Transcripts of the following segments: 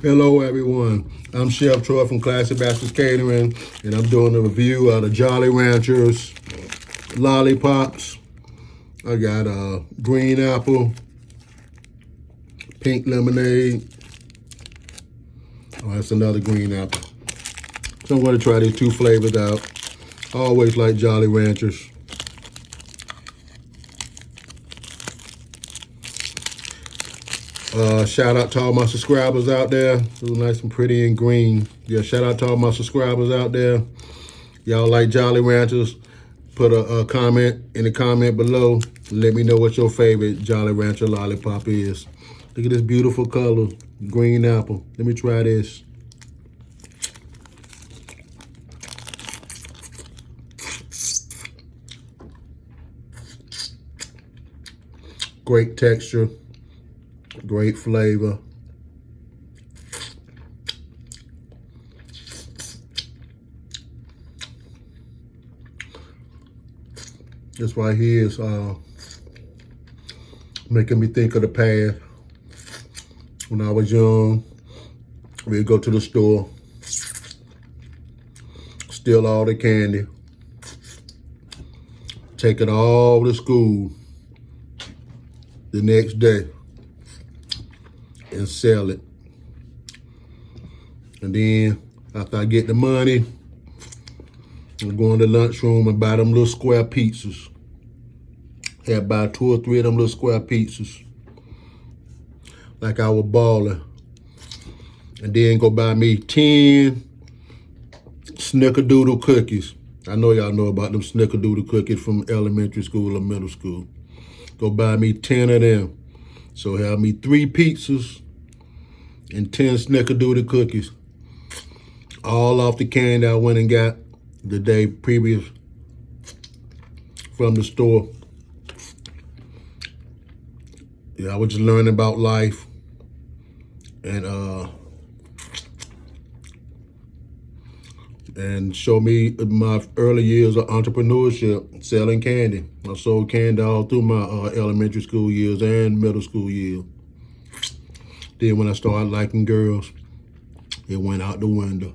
Hello everyone, I'm Chef Troy from Classic Bastards Catering, and I'm doing a review of the Jolly Ranchers lollipops. I got green apple, pink lemonade. Oh, that's another green apple. So I'm going to try these two flavors out. I always like Jolly Ranchers. Shout out to all my subscribers out there. It was nice and pretty and green. Yeah, shout out to all my subscribers out there. Y'all like Jolly Ranchers? Put a comment in the comment below. Let me know what your favorite Jolly Rancher lollipop is. Look at this beautiful color, green apple. Let me try this. Great texture, great flavor. This right here is making me think of the past. When I was young, we'd go to the store, steal all the candy, take it all to school the next day and sell it. And then after I get the money, I'm going to the lunchroom and buy them little square pizzas. Had buy 2 or 3 of them little square pizzas. Like I was balling. And then go buy me 10 snickerdoodle cookies. I know y'all know about them snickerdoodle cookies from elementary school or middle school. Go buy me 10 of them. So have me 3 pizzas and 10 snickerdoodle cookies. All off the candy I went and got the day previous from the store. Yeah, I was just learning about life and show me my early years of entrepreneurship, selling candy. I sold candy all through my elementary school years and middle school years. Then when I started liking girls, it went out the window.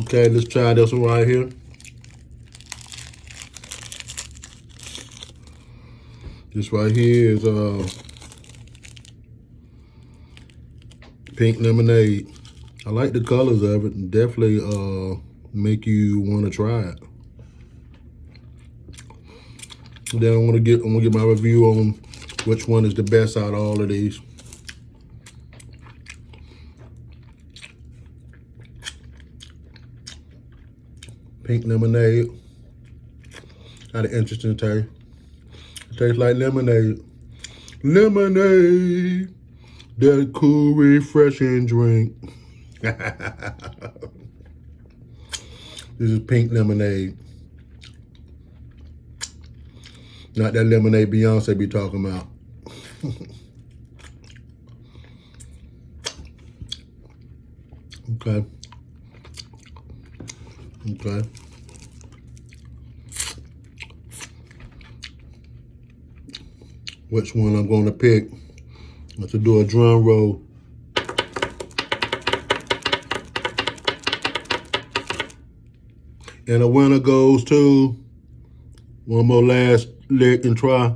Okay, let's try this one right here. This right here is pink lemonade. I like the colors of it. Definitely make you want to try it. Then I'm gonna get my review on which one is the best out of all of these. Pink lemonade. Got an interesting taste. It tastes like lemonade. Lemonade, that cool, refreshing drink. This is pink lemonade. Not that lemonade Beyonce be talking about. Okay. Okay. Which one I'm going to pick? Let's do a drum roll. And the winner goes to, one more last lick and try.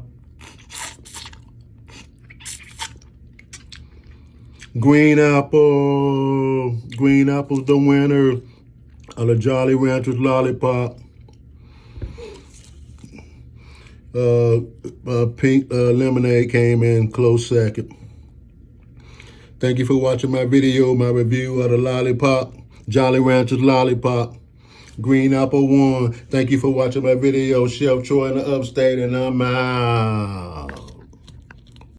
Green apple. Green apple's the winner of the Jolly Ranchers lollipop. Pink lemonade came in close second. Thank you for watching my video, my review of the lollipop, Jolly Ranchers lollipop. Green apple won. Thank you for watching my video. Chef Troy in the upstate, and I'm out.